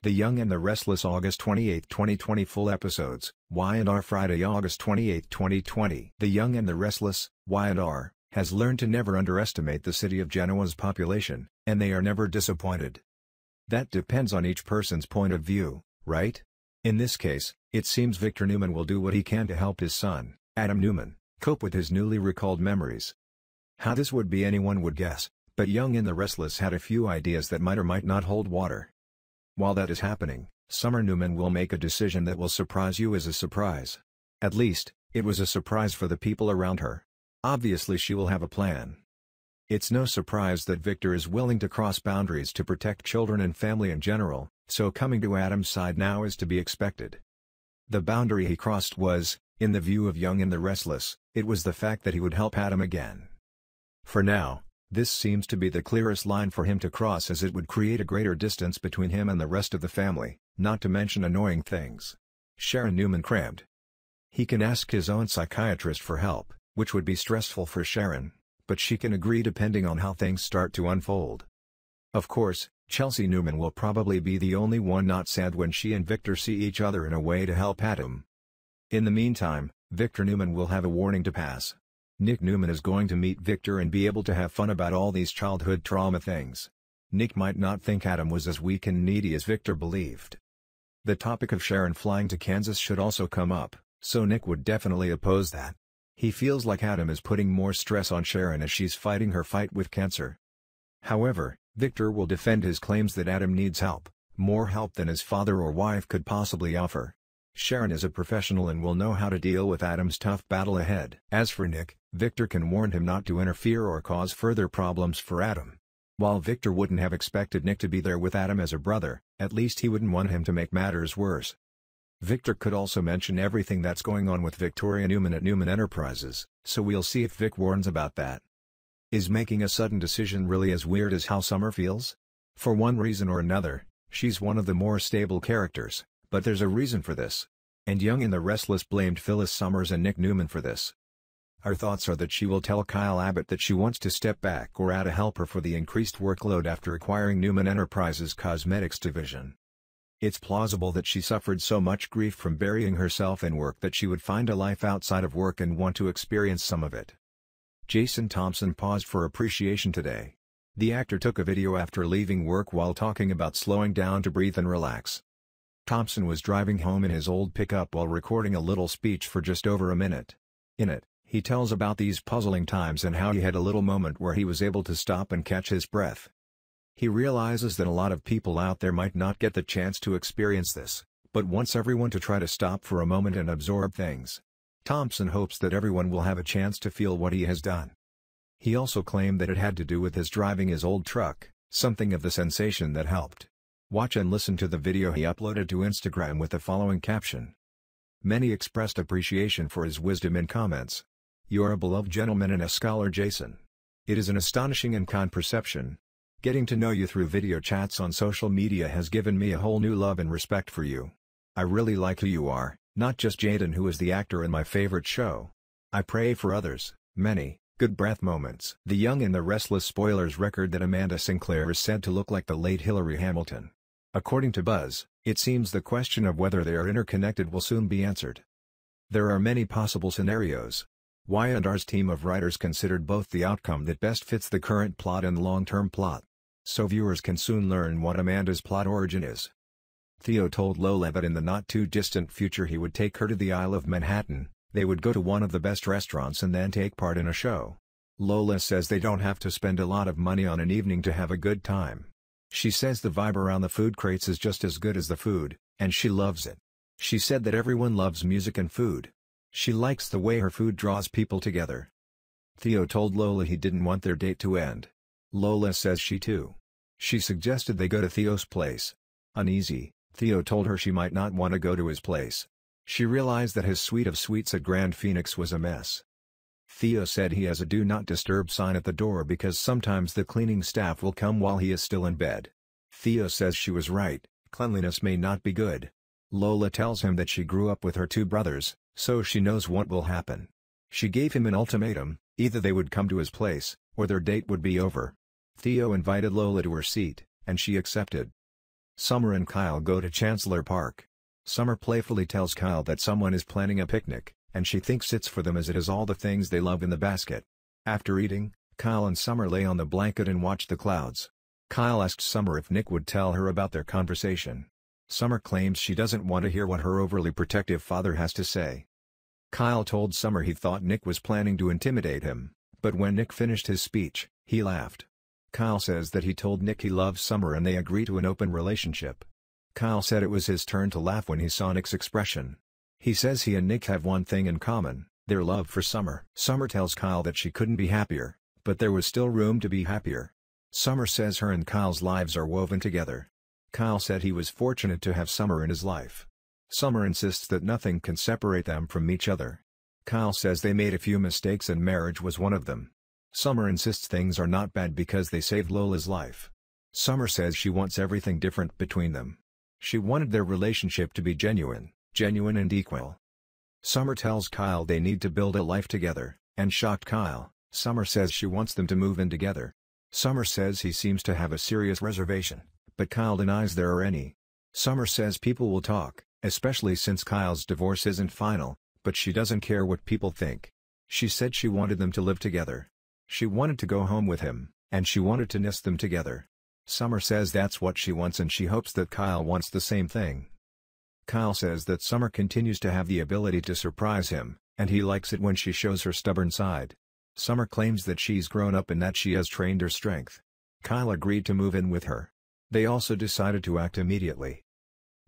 The Young and the Restless August 28, 2020 Full episodes, Y&R Friday August 28, 2020 The Young and the Restless, Y&R, has learned to never underestimate the city of Genoa's population, and they are never disappointed. That depends on each person's point of view, right? In this case, it seems Victor Newman will do what he can to help his son, Adam Newman, cope with his newly recalled memories. How this would be anyone would guess, but Young and the Restless had a few ideas that might or might not hold water. While that is happening, Summer Newman will make a decision that will surprise you as a surprise. At least, it was a surprise for the people around her. Obviously she will have a plan. It's no surprise that Victor is willing to cross boundaries to protect children and family in general, so coming to Adam's side now is to be expected. The boundary he crossed was, in the view of Young and the Restless, it was the fact that he would help Adam again. For now, this seems to be the clearest line for him to cross, as it would create a greater distance between him and the rest of the family, not to mention annoying things. Sharon Newman crammed. He can ask his own psychiatrist for help, which would be stressful for Sharon, but she can agree depending on how things start to unfold. Of course, Chelsea Newman will probably be the only one not sad when she and Victor see each other in a way to help Adam. In the meantime, Victor Newman will have a warning to pass. Nick Newman is going to meet Victor and be able to have fun about all these childhood trauma things. Nick might not think Adam was as weak and needy as Victor believed. The topic of Sharon flying to Kansas should also come up, so Nick would definitely oppose that. He feels like Adam is putting more stress on Sharon as she's fighting her fight with cancer. However, Victor will defend his claims that Adam needs help, more help than his father or wife could possibly offer. Sharon is a professional and will know how to deal with Adam's tough battle ahead. As for Nick, Victor can warn him not to interfere or cause further problems for Adam. While Victor wouldn't have expected Nick to be there with Adam as a brother, at least he wouldn't want him to make matters worse. Victor could also mention everything that's going on with Victoria Newman at Newman Enterprises, so we'll see if Vic warns about that. Is making a sudden decision really as weird as how Summer feels? For one reason or another, she's one of the more stable characters, but there's a reason for this. And Young and the Restless blamed Phyllis Summers and Nick Newman for this. Our thoughts are that she will tell Kyle Abbott that she wants to step back or add a helper for the increased workload after acquiring Newman Enterprises' cosmetics division. It's plausible that she suffered so much grief from burying herself in work that she would find a life outside of work and want to experience some of it. Jason Thompson paused for appreciation today. The actor took a video after leaving work while talking about slowing down to breathe and relax. Thompson was driving home in his old pickup while recording a little speech for just over a minute. In it, he tells about these puzzling times and how he had a little moment where he was able to stop and catch his breath. He realizes that a lot of people out there might not get the chance to experience this, but wants everyone to try to stop for a moment and absorb things. Thompson hopes that everyone will have a chance to feel what he has done. He also claimed that it had to do with his driving his old truck, something of the sensation that helped. Watch and listen to the video he uploaded to Instagram with the following caption. Many expressed appreciation for his wisdom in comments. You are a beloved gentleman and a scholar, Jason. It is an astonishing and kind perception. Getting to know you through video chats on social media has given me a whole new love and respect for you. I really like who you are, not just Jaden, who is the actor in my favorite show. I pray for others, many, good breath moments. The Young and the Restless spoilers record that Amanda Sinclair is said to look like the late Hillary Hamilton. According to Buzz, it seems the question of whether they are interconnected will soon be answered. There are many possible scenarios. Y&R's team of writers considered both the outcome that best fits the current plot and long-term plot. So viewers can soon learn what Amanda's plot origin is. Theo told Lola that in the not-too-distant future he would take her to the Isle of Manhattan, they would go to one of the best restaurants and then take part in a show. Lola says they don't have to spend a lot of money on an evening to have a good time. She says the vibe around the food crates is just as good as the food, and she loves it. She said that everyone loves music and food. She likes the way her food draws people together. Theo told Lola he didn't want their date to end. Lola says she too. She suggested they go to Theo's place. Uneasy, Theo told her she might not want to go to his place. She realized that his suite of suites at Grand Phoenix was a mess. Theo said he has a do not disturb sign at the door because sometimes the cleaning staff will come while he is still in bed. Theo says she was right, cleanliness may not be good. Lola tells him that she grew up with her two brothers, so she knows what will happen. She gave him an ultimatum, either they would come to his place, or their date would be over. Theo invited Lola to her seat, and she accepted. Summer and Kyle go to Chancellor Park. Summer playfully tells Kyle that someone is planning a picnic, and she thinks it's for them as it has all the things they love in the basket. After eating, Kyle and Summer lay on the blanket and watch the clouds. Kyle asks Summer if Nick would tell her about their conversation. Summer claims she doesn't want to hear what her overly protective father has to say. Kyle told Summer he thought Nick was planning to intimidate him, but when Nick finished his speech, he laughed. Kyle says that he told Nick he loves Summer and they agree to an open relationship. Kyle said it was his turn to laugh when he saw Nick's expression. He says he and Nick have one thing in common, their love for Summer. Summer tells Kyle that she couldn't be happier, but there was still room to be happier. Summer says her and Kyle's lives are woven together. Kyle said he was fortunate to have Summer in his life. Summer insists that nothing can separate them from each other. Kyle says they made a few mistakes and marriage was one of them. Summer insists things are not bad because they saved Lola's life. Summer says she wants everything different between them. She wanted their relationship to be genuine and equal. Summer tells Kyle they need to build a life together, and shocked Kyle, Summer says she wants them to move in together. Summer says he seems to have a serious reservation, but Kyle denies there are any. Summer says people will talk, especially since Kyle's divorce isn't final, but she doesn't care what people think. She said she wanted them to live together. She wanted to go home with him, and she wanted to nest them together. Summer says that's what she wants and she hopes that Kyle wants the same thing. Kyle says that Summer continues to have the ability to surprise him, and he likes it when she shows her stubborn side. Summer claims that she's grown up and that she has trained her strength. Kyle agreed to move in with her. They also decided to act immediately.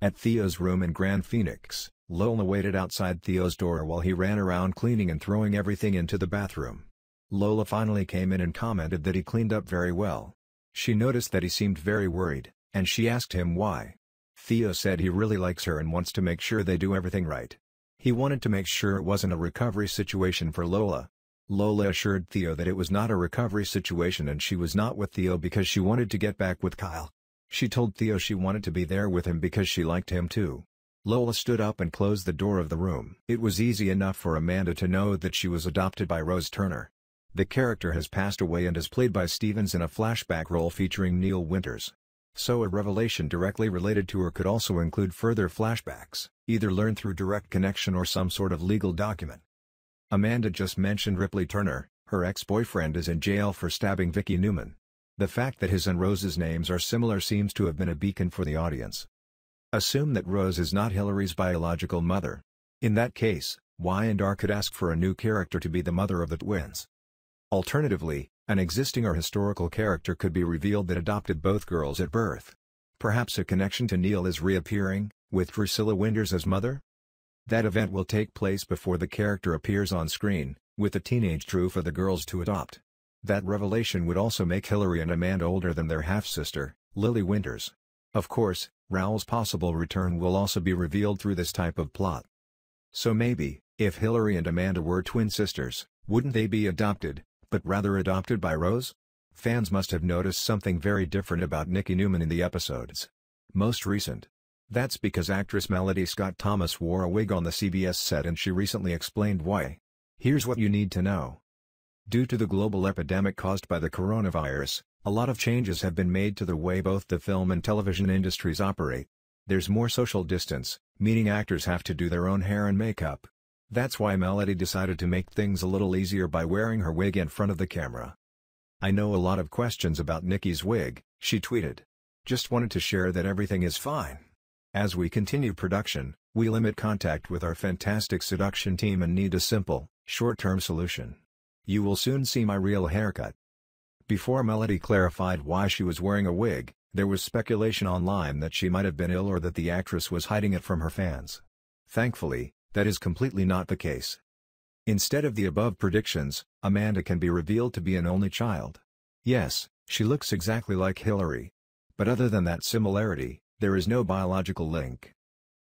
At Theo's room in Grand Phoenix, Lola waited outside Theo's door while he ran around cleaning and throwing everything into the bathroom. Lola finally came in and commented that he cleaned up very well. She noticed that he seemed very worried, and she asked him why. Theo said he really likes her and wants to make sure they do everything right. He wanted to make sure it wasn't a recovery situation for Lola. Lola assured Theo that it was not a recovery situation and she was not with Theo because she wanted to get back with Kyle. She told Theo she wanted to be there with him because she liked him too. Lola stood up and closed the door of the room. It was easy enough for Amanda to know that she was adopted by Rose Turner. The character has passed away and is played by Stevens in a flashback role featuring Neil Winters. So a revelation directly related to her could also include further flashbacks, either learned through direct connection or some sort of legal document. Amanda just mentioned Ripley Turner. Her ex-boyfriend is in jail for stabbing Vicky Newman. The fact that his and Rose's names are similar seems to have been a beacon for the audience. Assume that Rose is not Hillary's biological mother. In that case, Y&R could ask for a new character to be the mother of the twins. Alternatively, an existing or historical character could be revealed that adopted both girls at birth. Perhaps a connection to Neil is reappearing, with Drusilla Winters as mother? That event will take place before the character appears on screen, with the teenage Drew for the girls to adopt. That revelation would also make Hillary and Amanda older than their half-sister, Lily Winters. Of course, Raoul's possible return will also be revealed through this type of plot. So maybe, if Hillary and Amanda were twin sisters, wouldn't they be adopted, but rather adopted by Rose? Fans must have noticed something very different about Nikki Newman in the episodes. Most recent. That's because actress Melody Scott Thomas wore a wig on the CBS set and she recently explained why. Here's what you need to know. Due to the global epidemic caused by the coronavirus, a lot of changes have been made to the way both the film and television industries operate. There's more social distance, meaning actors have to do their own hair and makeup. That's why Melody decided to make things a little easier by wearing her wig in front of the camera. "I know a lot of questions about Nikki's wig," she tweeted. "Just wanted to share that everything is fine. As we continue production, we limit contact with our fantastic seduction team and need a simple, short-term solution. You will soon see my real haircut." Before Melody clarified why she was wearing a wig, there was speculation online that she might have been ill or that the actress was hiding it from her fans. Thankfully, that is completely not the case. Instead of the above predictions, Amanda can be revealed to be an only child. Yes, she looks exactly like Hillary. But other than that similarity, there is no biological link.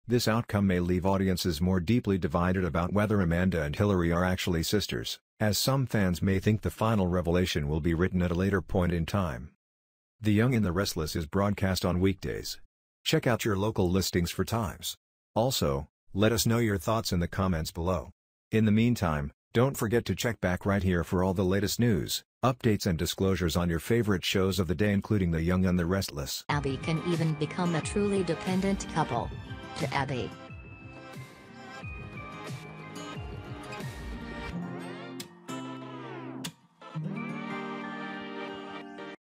This outcome may leave audiences more deeply divided about whether Amanda and Hillary are actually sisters, as some fans may think the final revelation will be written at a later point in time. The Young and the Restless is broadcast on weekdays. Check out your local listings for times. Also, let us know your thoughts in the comments below. In the meantime, Don't forget to check back right here for all the latest news, updates and disclosures on your favorite shows of the day, including The Young and the Restless. Abby can even become a truly dependent couple. To Abby,